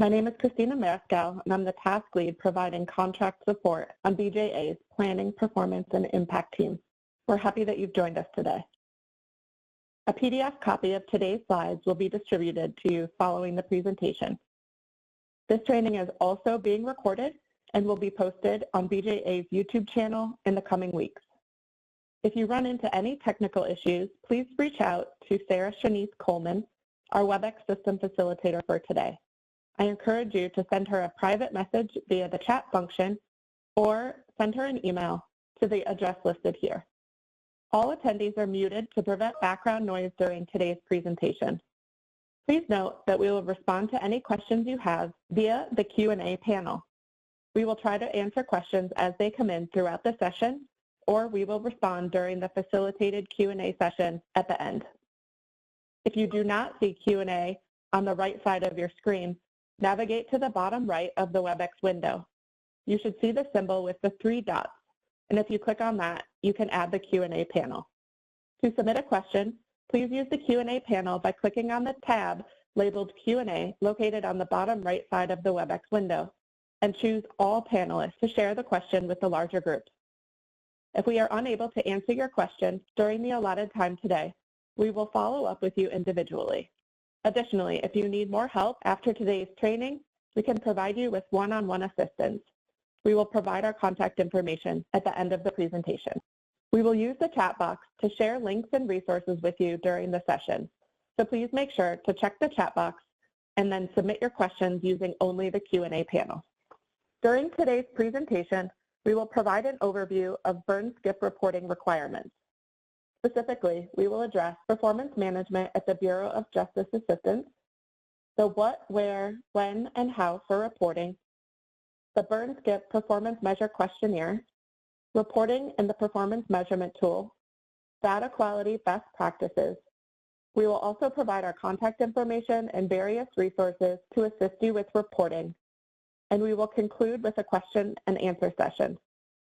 My name is Christina Mariscal, and I'm the task lead providing contract support on BJA's Planning, Performance, and Impact team. We're happy that you've joined us today. A PDF copy of today's slides will be distributed to you following the presentation. This training is also being recorded and will be posted on BJA's YouTube channel in the coming weeks. If you run into any technical issues, please reach out to Sarah Shanice Coleman, our WebEx system facilitator for today. I encourage you to send her a private message via the chat function or send her an email to the address listed here. All attendees are muted to prevent background noise during today's presentation. Please note that we will respond to any questions you have via the Q&A panel. We will try to answer questions as they come in throughout the session, or we will respond during the facilitated Q&A session at the end. If you do not see Q&A on the right side of your screen, navigate to the bottom right of the WebEx window. You should see the symbol with the 3 dots, and if you click on that, you can add the Q&A panel. To submit a question, please use the Q&A panel by clicking on the tab labeled Q&A located on the bottom right side of the WebEx window, and choose All Panelists to share the question with the larger group. If we are unable to answer your question during the allotted time today, we will follow up with you individually. Additionally, if you need more help after today's training, we can provide you with one-on-one assistance. We will provide our contact information at the end of the presentation. We will use the chat box to share links and resources with you during the session, so please make sure to check the chat box and then submit your questions using only the Q&A panel. During today's presentation, we will provide an overview of Byrne SCIP reporting requirements. Specifically, we will address performance management at the Bureau of Justice Assistance, the what, where, when, and how for reporting, the Byrne SCIP Performance Measure Questionnaire, reporting in the Performance Measurement Tool, data quality best practices. We will also provide our contact information and various resources to assist you with reporting, and we will conclude with a question and answer session.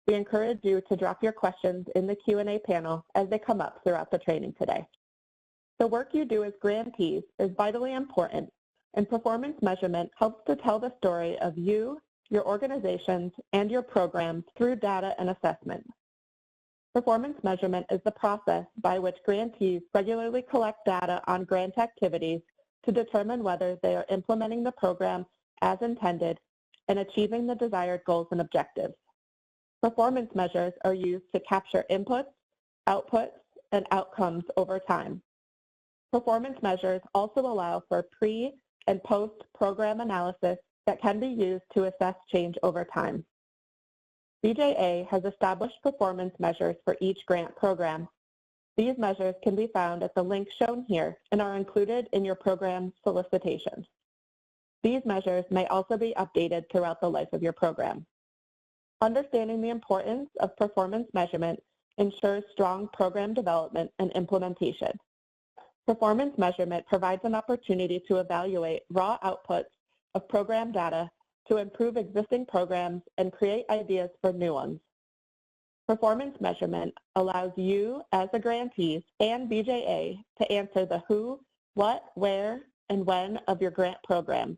We encourage you to drop your questions in the Q&A panel as they come up throughout the training today. The work you do as grantees is vitally important, and performance measurement helps to tell the story of you, your organizations, and your programs through data and assessment. Performance measurement is the process by which grantees regularly collect data on grant activities to determine whether they are implementing the program as intended and achieving the desired goals and objectives. Performance measures are used to capture inputs, outputs, and outcomes over time. Performance measures also allow for pre- and post-program analysis that can be used to assess change over time. BJA has established performance measures for each grant program. These measures can be found at the link shown here and are included in your program solicitations. These measures may also be updated throughout the life of your program. Understanding the importance of performance measurement ensures strong program development and implementation. Performance measurement provides an opportunity to evaluate raw outputs of program data to improve existing programs and create ideas for new ones. Performance measurement allows you as a grantee and BJA to answer the who, what, where, and when of your grant programs.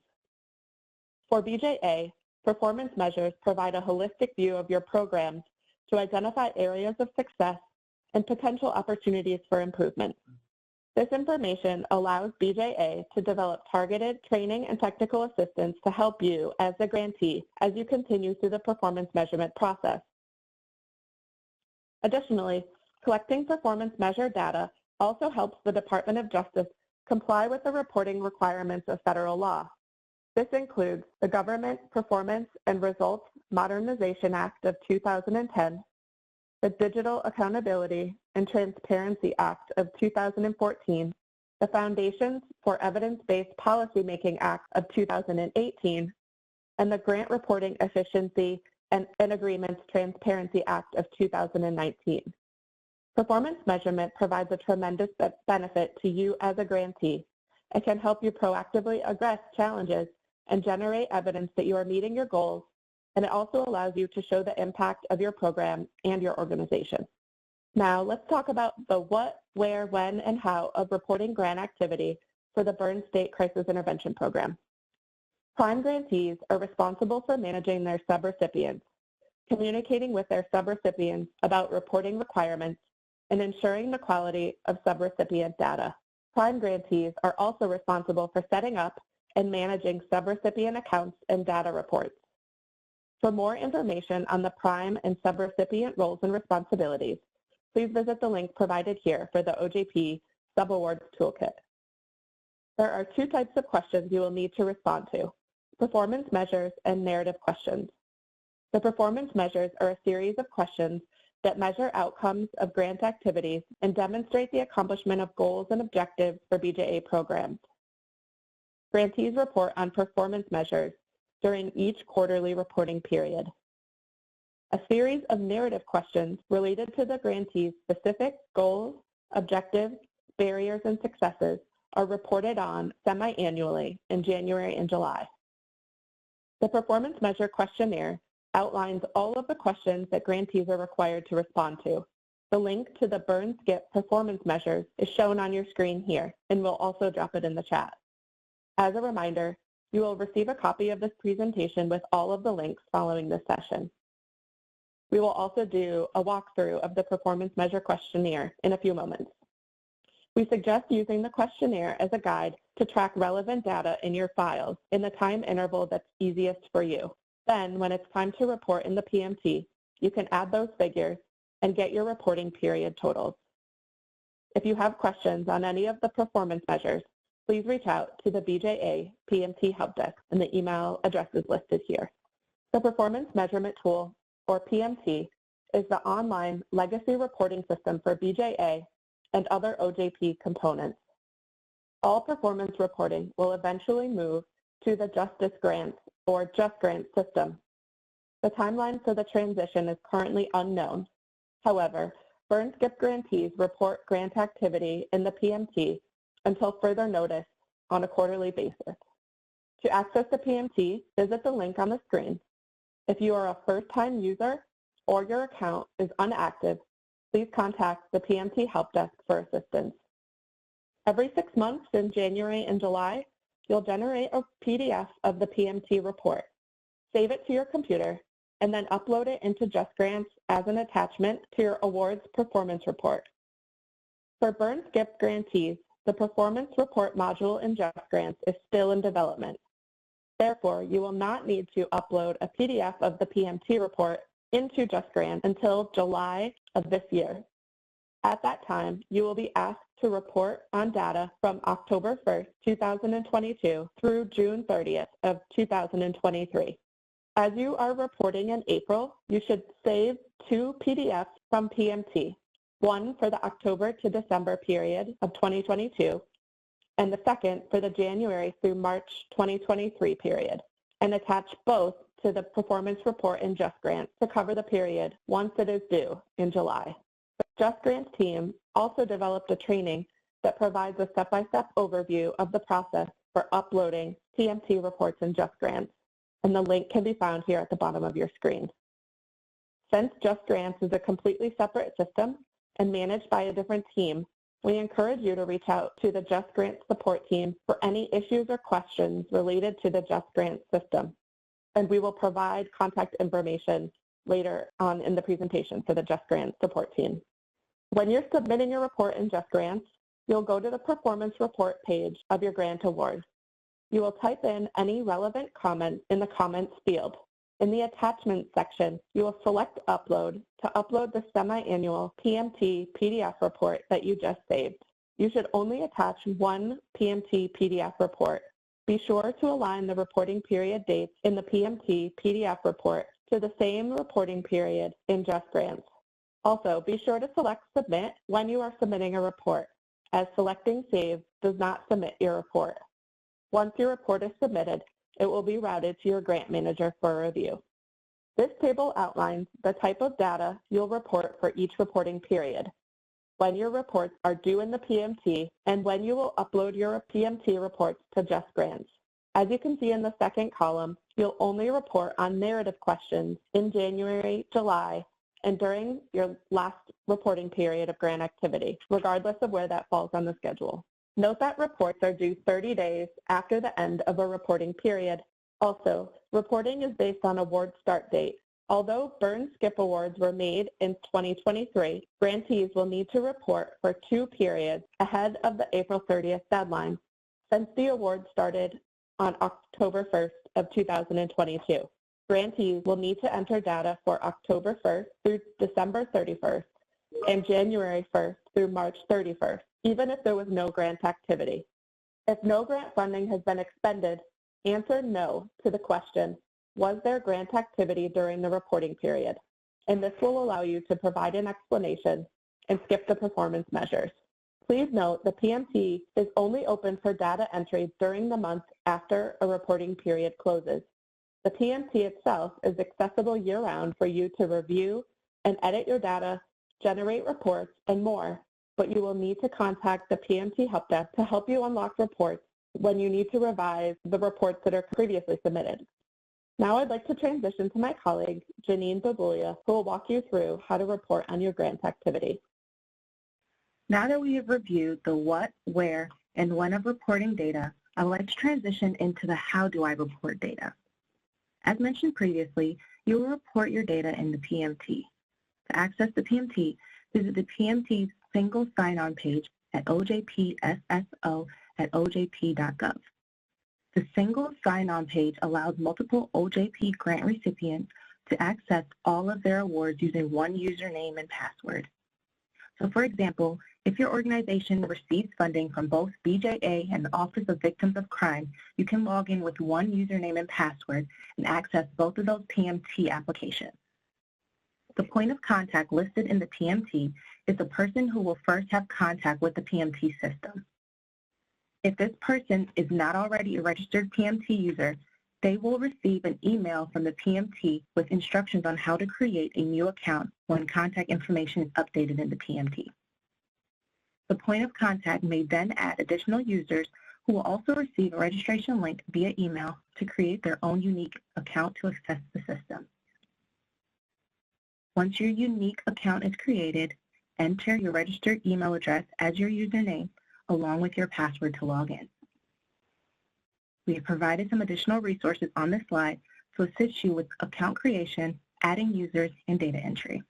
For BJA, performance measures provide a holistic view of your programs to identify areas of success and potential opportunities for improvement. This information allows BJA to develop targeted training and technical assistance to help you as a grantee as you continue through the performance measurement process. Additionally, collecting performance measure data also helps the Department of Justice comply with the reporting requirements of federal law. This includes the Government Performance and Results Modernization Act of 2010, the Digital Accountability and Transparency Act of 2014, the Foundations for Evidence-Based Policymaking Act of 2018, and the Grant Reporting Efficiency and Agreements Transparency Act of 2019. Performance measurement provides a tremendous benefit to you as a grantee. It can help you proactively address challenges and generate evidence that you are meeting your goals, and it also allows you to show the impact of your program and your organization. Now, let's talk about the what, where, when, and how of reporting grant activity for the Byrne State Crisis Intervention Program. Prime grantees are responsible for managing their subrecipients, communicating with their subrecipients about reporting requirements, and ensuring the quality of subrecipient data. Prime grantees are also responsible for setting up and managing subrecipient accounts and data reports. For more information on the prime and subrecipient roles and responsibilities, please visit the link provided here for the OJP Subawards Toolkit. There are two types of questions you will need to respond to: performance measures and narrative questions. The performance measures are a series of questions that measure outcomes of grant activities and demonstrate the accomplishment of goals and objectives for BJA programs. Grantees report on performance measures during each quarterly reporting period. A series of narrative questions related to the grantee's specific goals, objectives, barriers, and successes are reported on semi-annually in January and July. The performance measure questionnaire outlines all of the questions that grantees are required to respond to. The link to the Byrne SCIP performance measures is shown on your screen here, and we'll also drop it in the chat. As a reminder, you will receive a copy of this presentation with all of the links following this session. We will also do a walkthrough of the performance measure questionnaire in a few moments. We suggest using the questionnaire as a guide to track relevant data in your files in the time interval that's easiest for you. Then, when it's time to report in the PMT, you can add those figures and get your reporting period totals. If you have questions on any of the performance measures, please reach out to the BJA PMT Help Desk, and the email address is listed here. The Performance Measurement Tool, or PMT, is the online legacy reporting system for BJA and other OJP components. All performance reporting will eventually move to the JustGrants or JustGrants system. The timeline for the transition is currently unknown. However, Byrne SCIP grantees report grant activity in the PMT until further notice on a quarterly basis. To access the PMT, visit the link on the screen. If you are a first-time user or your account is inactive, please contact the PMT Help Desk for assistance. Every 6 months in January and July, you'll generate a PDF of the PMT report. Save it to your computer, and then upload it into JustGrants as an attachment to your awards performance report. For Byrne SCIP grantees, the performance report module in JustGrants is still in development. Therefore, you will not need to upload a PDF of the PMT report into JustGrants until July of this year. At that time, you will be asked to report on data from October 1st, 2022 through June 30th of 2023. As you are reporting in April, you should save 2 PDFs from PMT, one for the October to December period of 2022, and the second for the January through March 2023 period, and attach both to the performance report in JustGrants to cover the period once it is due in July. The JustGrants team also developed a training that provides a step-by-step overview of the process for uploading PMT reports in JustGrants, and the link can be found here at the bottom of your screen. Since JustGrants is a completely separate system and managed by a different team, we encourage you to reach out to the JustGrants support team for any issues or questions related to the JustGrants system, and we will provide contact information later on in the presentation for the JustGrants support team. When you're submitting your report in JustGrants, you'll go to the performance report page of your grant award. You will type in any relevant comment in the comments field. In the attachment section, you will select Upload to upload the semi-annual PMT PDF report that you just saved. You should only attach one PMT PDF report. Be sure to align the reporting period dates in the PMT PDF report to the same reporting period in JustGrants. Also, be sure to select Submit when you are submitting a report, as selecting Save does not submit your report. Once your report is submitted, it will be routed to your grant manager for review. This table outlines the type of data you'll report for each reporting period, when your reports are due in the PMT, and when you will upload your PMT reports to JustGrants. As you can see in the second column, you'll only report on narrative questions in January, July, and during your last reporting period of grant activity, regardless of where that falls on the schedule. Note that reports are due 30 days after the end of a reporting period, Also, reporting is based on award start date. Although Byrne SCIP awards were made in 2023, grantees will need to report for 2 periods ahead of the April 30th deadline, since the award started on October 1st of 2022. Grantees will need to enter data for October 1st through December 31st and January 1st through March 31st, even if there was no grant activity. If no grant funding has been expended, answer no to the question, was there grant activity during the reporting period? And this will allow you to provide an explanation and skip the performance measures. Please note the PMT is only open for data entry during the month after a reporting period closes. The PMT itself is accessible year-round for you to review and edit your data, generate reports, and more, but you will need to contact the PMT Help Desk to help you unlock reports when you need to revise the reports that are previously submitted. Now I'd like to transition to my colleague, Janine Babulia, who will walk you through how to report on your grant activity. Now that we have reviewed the what, where, and when of reporting data, I would like to transition into the how do I report data. As mentioned previously, you will report your data in the PMT. To access the PMT, visit the PMT's single sign-on page at ojpsso@ojp.gov. The single sign-on page allows multiple OJP grant recipients to access all of their awards using one username and password. So for example, if your organization receives funding from both BJA and the Office of Victims of Crime, you can log in with one username and password and access both of those PMT applications. The point of contact listed in the PMT is the person who will first have contact with the PMT system. If this person is not already a registered PMT user, they will receive an email from the PMT with instructions on how to create a new account when contact information is updated in the PMT. The point of contact may then add additional users who will also receive a registration link via email to create their own unique account to access the system. Once your unique account is created, enter your registered email address as your username along with your password to log in. We have provided some additional resources on this slide to assist you with account creation, adding users, and data entry.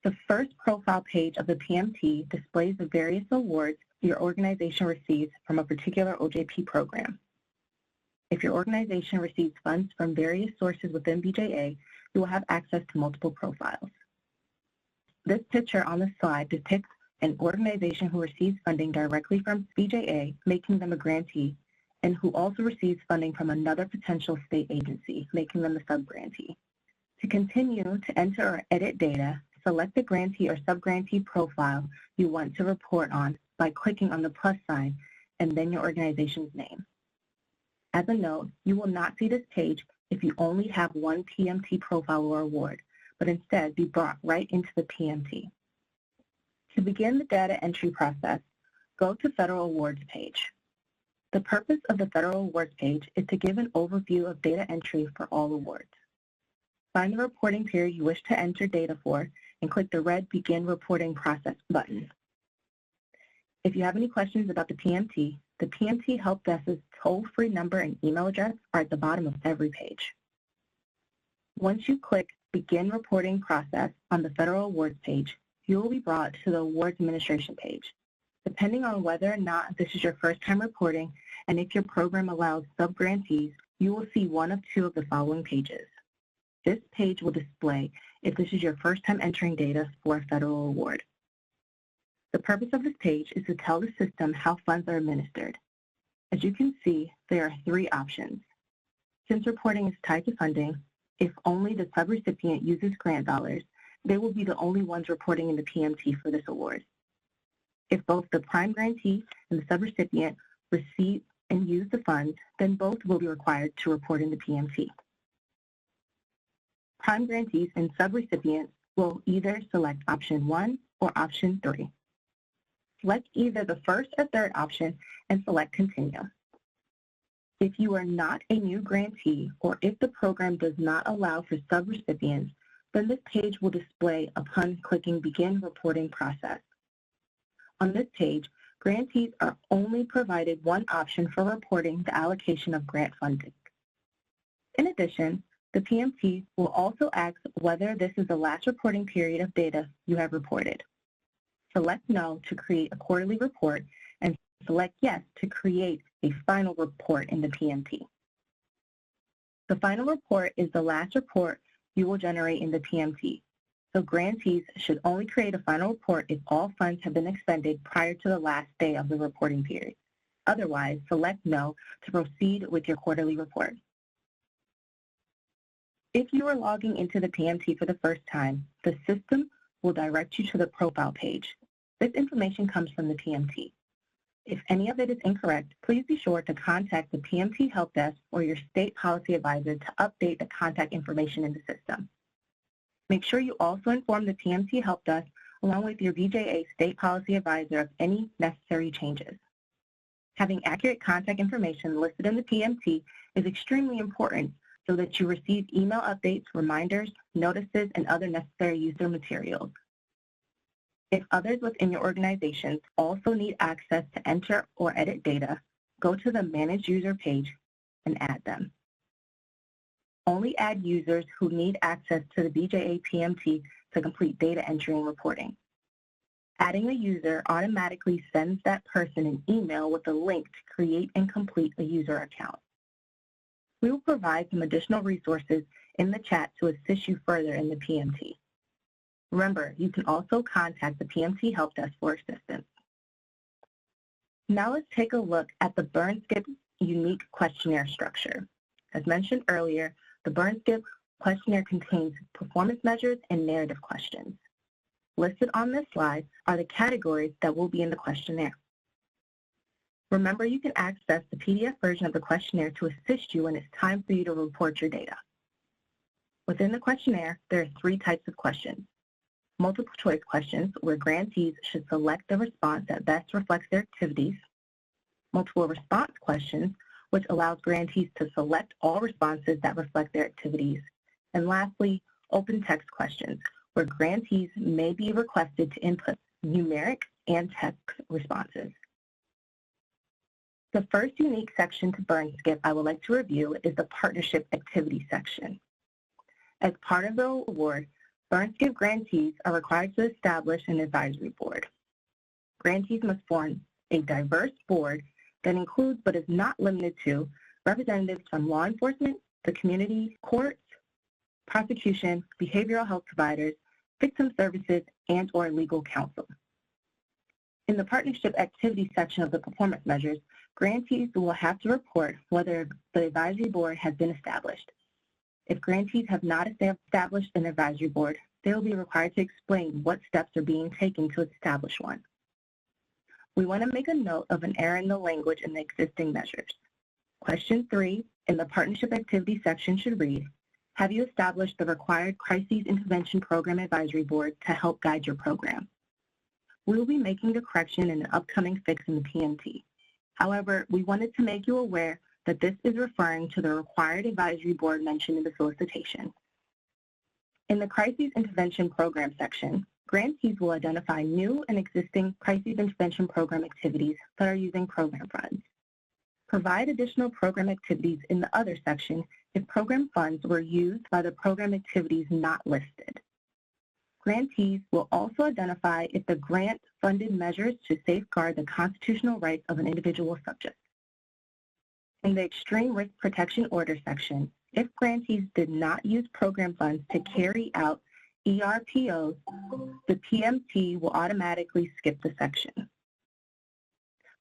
The first profile page of the PMT displays the various awards your organization receives from a particular OJP program. If your organization receives funds from various sources within BJA, you will have access to multiple profiles. This picture on the slide depicts an organization who receives funding directly from BJA, making them a grantee, and who also receives funding from another potential state agency, making them a subgrantee. To continue to enter or edit data, select the grantee or subgrantee profile you want to report on by clicking on the plus sign and then your organization's name. As a note, you will not see this page if you only have one PMT profile or award, but instead be brought right into the PMT. To begin the data entry process, go to Federal Awards page. The purpose of the Federal Awards page is to give an overview of data entry for all awards. Find the reporting period you wish to enter data for and click the red Begin Reporting Process button. If you have any questions about the PMT Help Desk's toll-free number and email address are at the bottom of every page. Once you click Begin Reporting Process on the Federal Awards page, you will be brought to the Awards Administration page. Depending on whether or not this is your first time reporting and if your program allows subgrantees, you will see one of two of the following pages. This page will display if this is your first time entering data for a federal award. The purpose of this page is to tell the system how funds are administered. As you can see, there are three options. Since reporting is tied to funding, if only the subrecipient uses grant dollars, they will be the only ones reporting in the PMT for this award. If both the prime grantee and the subrecipient receive and use the funds, then both will be required to report in the PMT. Prime grantees and subrecipients will either select option 1 or option 3. Select either the first or third option and select Continue. If you are not a new grantee or if the program does not allow for subrecipients, then this page will display upon clicking Begin Reporting Process. On this page, Grantees are only provided one option for reporting the allocation of grant funding. In addition, the PMT will also ask whether this is the last reporting period of data you have reported. Select No to create a quarterly report and select Yes to create a final report in the PMT. The final report is the last report you will generate in the PMT, so grantees should only create a final report if all funds have been expended prior to the last day of the reporting period. Otherwise, select No to proceed with your quarterly report. If you are logging into the PMT for the first time, the system will direct you to the profile page. This information comes from the PMT. If any of it is incorrect, please be sure to contact the PMT Help Desk or your state policy advisor to update the contact information in the system. Make sure you also inform the PMT Help Desk along with your BJA state policy advisor of any necessary changes. Having accurate contact information listed in the PMT is extremely important so that you receive email updates, reminders, notices, and other necessary user materials. If others within your organization also need access to enter or edit data, go to the Manage User page and add them. Only add users who need access to the BJA PMT to complete data entry and reporting. Adding a user automatically sends that person an email with a link to create and complete a user account. We will provide some additional resources in the chat to assist you further in the PMT. Remember, you can also contact the PMT Help Desk for assistance. Now let's take a look at the Byrne SCIP unique questionnaire structure. As mentioned earlier, the Byrne SCIP questionnaire contains performance measures and narrative questions. Listed on this slide are the categories that will be in the questionnaire. Remember, you can access the PDF version of the questionnaire to assist you when it's time for you to report your data. Within the questionnaire, there are 3 types of questions. Multiple choice questions, where grantees should select the response that best reflects their activities. Multiple response questions, which allows grantees to select all responses that reflect their activities. And lastly, open text questions, where grantees may be requested to input numeric and text responses. The first unique section to Byrne SCIP I would like to review is the Partnership Activity section. As part of the award, Byrne SCIP grantees are required to establish an advisory board. Grantees must form a diverse board that includes but is not limited to representatives from law enforcement, the community, courts, prosecution, behavioral health providers, victim services, and/or legal counsel. In the Partnership Activity section of the performance measures, grantees will have to report whether the advisory board has been established. If grantees have not established an advisory board, they will be required to explain what steps are being taken to establish one. We want to make a note of an error in the language in the existing measures. Question 3 in the Partnership Activity section should read, have you established the required Crises Intervention Program Advisory Board to help guide your program? We will be making the correction in an upcoming fix in the PMT. However, we wanted to make you aware that this is referring to the required advisory board mentioned in the solicitation. In the Crises Intervention Program section, grantees will identify new and existing Crises Intervention Program activities that are using program funds. Provide additional program activities in the Other section if program funds were used by the program activities not listed. Grantees will also identify if the grant funded measures to safeguard the constitutional rights of an individual subject. In the Extreme Risk Protection Order section, if grantees did not use program funds to carry out ERPOs, the PMT will automatically skip the section.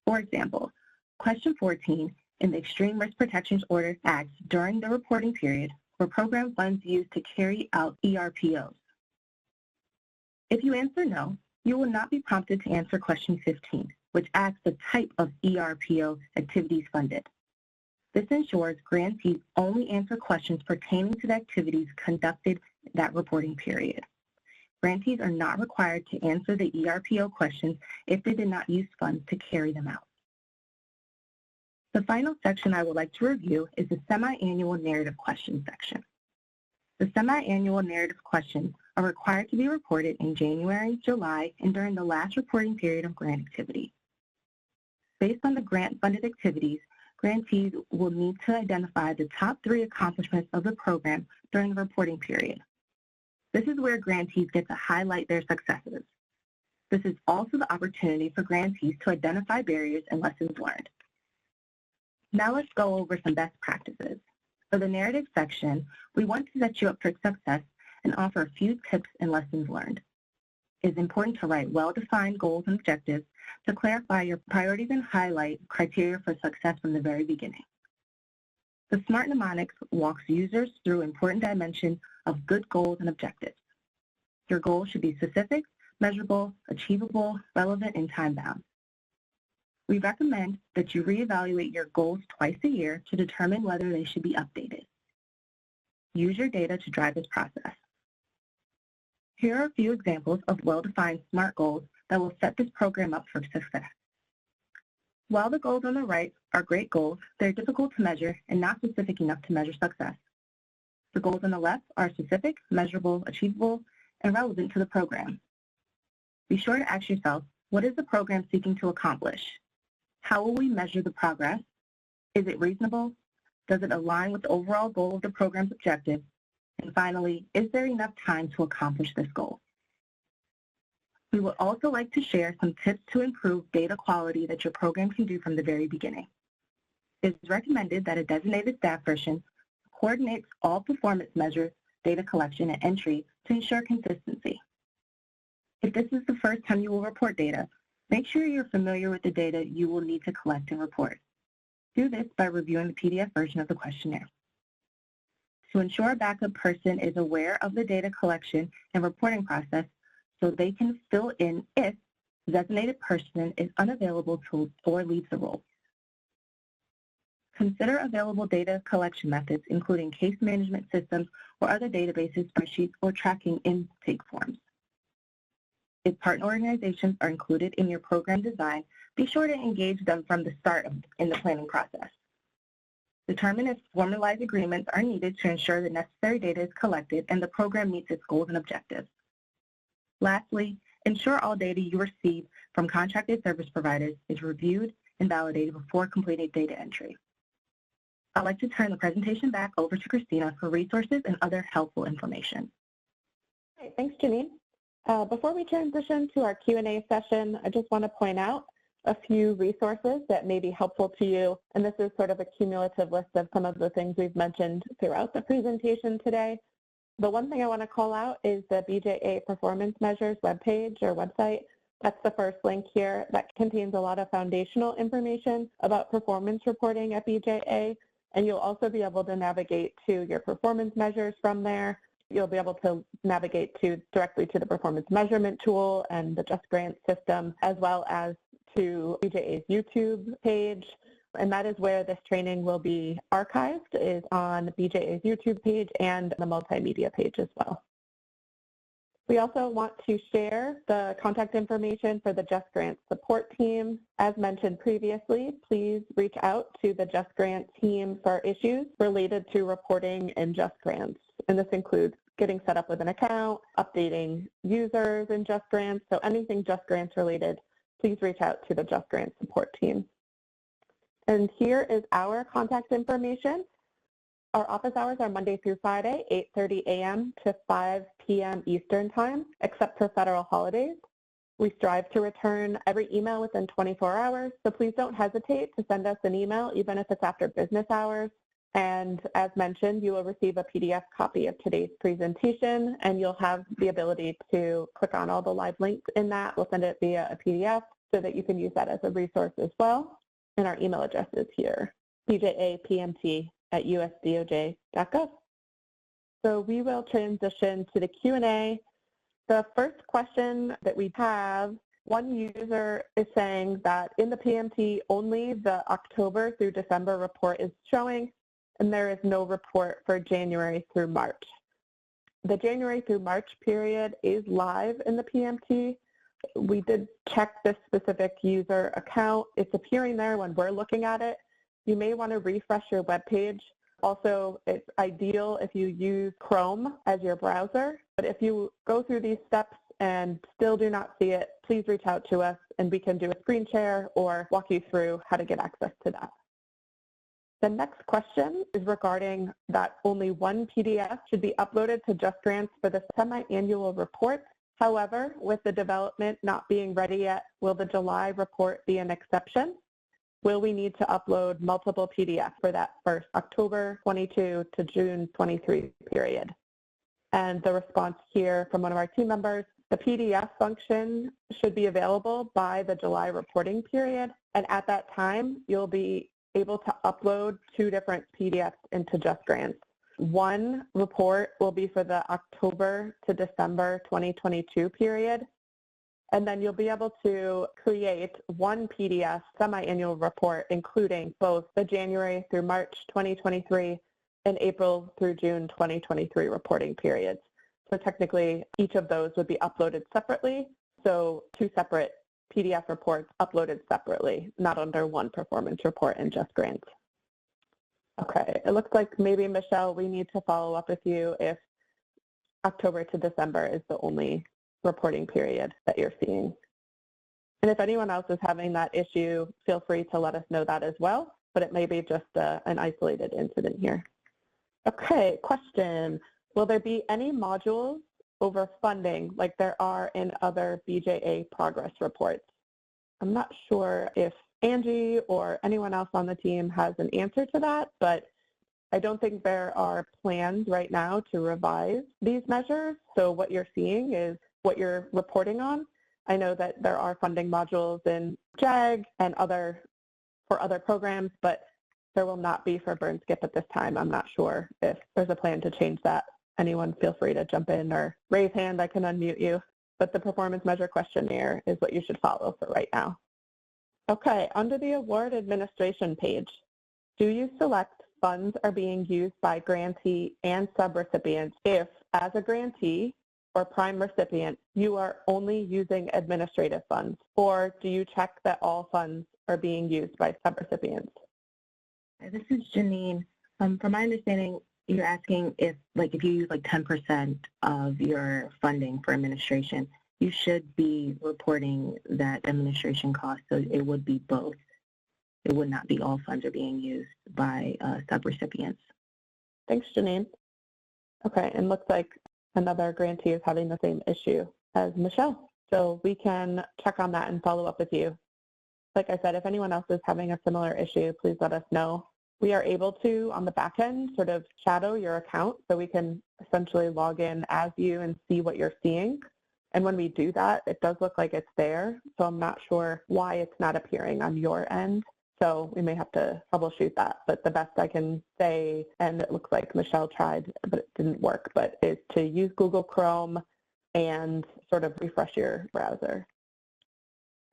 For example, question 14 in the Extreme Risk Protection Order acts during the reporting period were program funds used to carry out ERPOs. If you answer no, you will not be prompted to answer question 15, which asks the type of ERPO activities funded. This ensures grantees only answer questions pertaining to the activities conducted that reporting period. Grantees are not required to answer the ERPO questions if they did not use funds to carry them out. The final section I would like to review is the Semiannual Narrative Questions section. The semi-annual narrative questions are required to be reported in January, July, and during the last reporting period of grant activity. based on the grant-funded activities, grantees will need to identify the top 3 accomplishments of the program during the reporting period. This is where grantees get to highlight their successes. This is also the opportunity for grantees to identify barriers and lessons learned. Now let's go over some best practices. For the narrative section, we want to set you up for success and offer a few tips and lessons learned. It is important to write well-defined goals and objectives to clarify your priorities and highlight criteria for success from the very beginning. The SMART mnemonics walks users through important dimensions of good goals and objectives. Your goals should be specific, measurable, achievable, relevant, and time-bound. We recommend that you reevaluate your goals twice a year to determine whether they should be updated. Use your data to drive this process. Here are a few examples of well-defined SMART goals that will set this program up for success. While the goals on the right are great goals, they're difficult to measure and not specific enough to measure success. The goals on the left are specific, measurable, achievable, and relevant to the program. Be sure to ask yourself, what is the program seeking to accomplish? How will we measure the progress? Is it reasonable? Does it align with the overall goal of the program's objective? And finally, is there enough time to accomplish this goal? We would also like to share some tips to improve data quality that your program can do from the very beginning. It is recommended that a designated staff person coordinates all performance measures, data collection, and entry to ensure consistency. If this is the first time you will report data, make sure you're familiar with the data you will need to collect and report. Do this by reviewing the PDF version of the questionnaire. To ensure a backup person is aware of the data collection and reporting process so they can fill in if the designated person is unavailable or leaves the role. Consider available data collection methods, including case management systems or other databases, spreadsheets, or tracking intake forms. If partner organizations are included in your program design, be sure to engage them from the start in the planning process. Determine if formalized agreements are needed to ensure the necessary data is collected and the program meets its goals and objectives. Lastly, ensure all data you receive from contracted service providers is reviewed and validated before completing data entry. I'd like to turn the presentation back over to Christina for resources and other helpful information. Great, thanks, Janine. Before we transition to our Q&A session, I just want to point out a few resources that may be helpful to you, and this is sort of a cumulative list of some of the things we've mentioned throughout the presentation today. The one thing I want to call out is the BJA Performance Measures webpage or website. That's the first link here. That contains a lot of foundational information about performance reporting at BJA, and you'll also be able to navigate to your performance measures from there. You'll be able to navigate directly to the performance measurement tool and the JustGrants system, as well as to BJA's YouTube page. And that is where this training will be archived, is on BJA's YouTube page and the multimedia page as well. We also want to share the contact information for the JustGrants support team. As mentioned previously, please reach out to the JustGrants team for issues related to reporting in JustGrants. And this includes getting set up with an account, updating users in JustGrants, so anything JustGrants related, please reach out to the JustGrants support team. And here is our contact information. Our office hours are Monday through Friday, 8:30 a.m. to 5 p.m. Eastern Time, except for federal holidays. We strive to return every email within 24 hours, so please don't hesitate to send us an email, even if it's after business hours. And as mentioned, you will receive a PDF copy of today's presentation, and you'll have the ability to click on all the live links in that. We'll send it via a PDF so that you can use that as a resource as well. And our email address is here, bjapmt@usdoj.gov. So we will transition to the Q&A. The first question that we have, one user is saying that in the PMT, only the October through December report is showing, and there is no report for January through March. The January through March period is live in the PMT. We did check this specific user account. It's appearing there when we're looking at it. You may want to refresh your web page. Also, it's ideal if you use Chrome as your browser. But if you go through these steps and still do not see it, please reach out to us and we can do a screen share or walk you through how to get access to that. The next question is regarding that only one PDF should be uploaded to JustGrants for the semi-annual report. However, with the development not being ready yet, will the July report be an exception? Will we need to upload multiple PDFs for that first October 22 to June 23 period? And the response here from one of our team members, the PDF function should be available by the July reporting period. And at that time, you'll be able to upload 2 different PDFs into JustGrants. One report will be for the October to December 2022 period. And then you'll be able to create one PDF semi-annual report, including both the January through March 2023 and April through June 2023 reporting periods. So technically, each of those would be uploaded separately. So 2 separate PDF reports uploaded separately, not under one performance report in JustGrants. Okay, it looks like maybe, Michelle, we need to follow up with you if October to December is the only reporting period that you're seeing. And if anyone else is having that issue, feel free to let us know that as well, but it may be just an isolated incident here. Okay, question. Will there be any modules over funding like there are in other BJA progress reports? I'm not sure if Angie or anyone else on the team has an answer to that, but I don't think there are plans right now to revise these measures. So what you're seeing is what you're reporting on. I know that there are funding modules in JAG and for other programs, but there will not be for Byrne SCIP at this time. I'm not sure if there's a plan to change that. Anyone feel free to jump in or raise hand, I can unmute you. But the performance measure questionnaire is what you should follow for right now. Okay, under the award administration page, do you select funds are being used by grantee and subrecipients if, as a grantee or prime recipient, you are only using administrative funds, or do you check that all funds are being used by subrecipients? This is Janine. From my understanding, you're asking if you use 10% of your funding for administration, you should be reporting that administration cost, so it would be both. It would not be all funds are being used by subrecipients. Thanks, Janine. Okay, and looks like another grantee is having the same issue as Michelle. So we can check on that and follow up with you. Like I said, if anyone else is having a similar issue, please let us know. We are able to, on the back end, sort of shadow your account so we can essentially log in as you and see what you're seeing. And when we do that, it does look like it's there. So I'm not sure why it's not appearing on your end. So we may have to troubleshoot that. But the best I can say, and it looks like Michelle tried, but it didn't work, but is to use Google Chrome and sort of refresh your browser.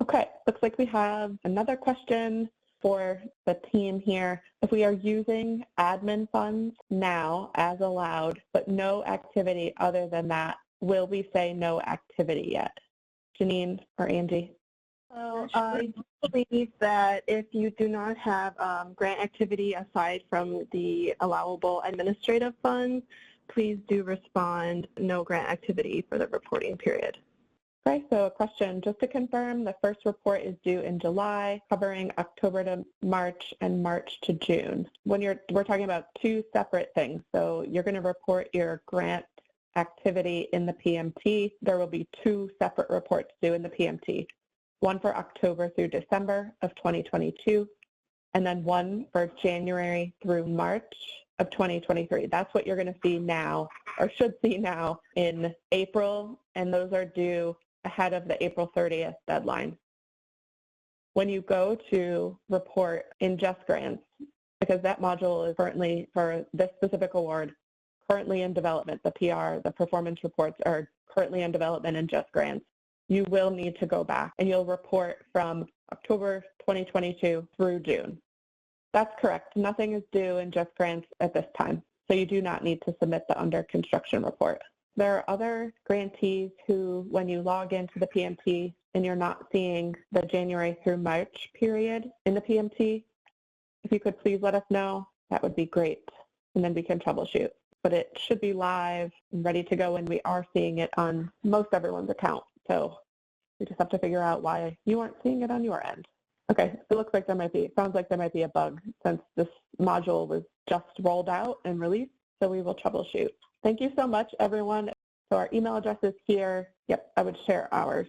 Okay, looks like we have another question for the team here. If we are using admin funds now as allowed, but no activity other than that, will we say no activity yet? Janine or Angie? So I believe that if you do not have grant activity aside from the allowable administrative funds, please do respond no grant activity for the reporting period. Okay, so a question, just to confirm, the first report is due in July, covering October to March and March to June. We're talking about 2 separate things. So you're going to report your grant activity in the PMT. There will be 2 separate reports due in the PMT. One for October through December of 2022, and then one for January through March of 2023. That's what you're going to see now, or should see now, in April, and those are due ahead of the April 30th deadline. When you go to report in JustGrants, because that module is currently, for this specific award, currently in development, the PR, the performance reports are currently in development in JustGrants, you will need to go back and you'll report from October 2022 through June. That's correct. Nothing is due in JustGrants at this time, so you do not need to submit the under construction report. There are other grantees who, when you log into the PMT and you're not seeing the January through March period in the PMT, if you could please let us know, that would be great, and then we can troubleshoot. but it should be live and ready to go, and we are seeing it on most everyone's account. So we just have to figure out why you aren't seeing it on your end. Okay, it looks like sounds like there might be a bug since this module was just rolled out and released, so we will troubleshoot. Thank you so much, everyone. So our email address is here. Yep, I would share ours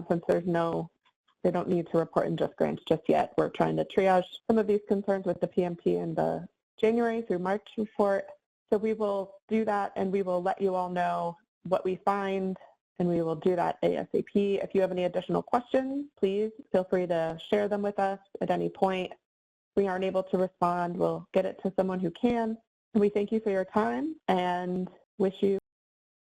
since they don't need to report in JustGrants just yet. We're trying to triage some of these concerns with the PMT and the January through March report. So we will do that, and we will let you all know what we find, and we will do that ASAP. If you have any additional questions, please feel free to share them with us at any point. If we aren't able to respond, we'll get it to someone who can. We thank you for your time and wish you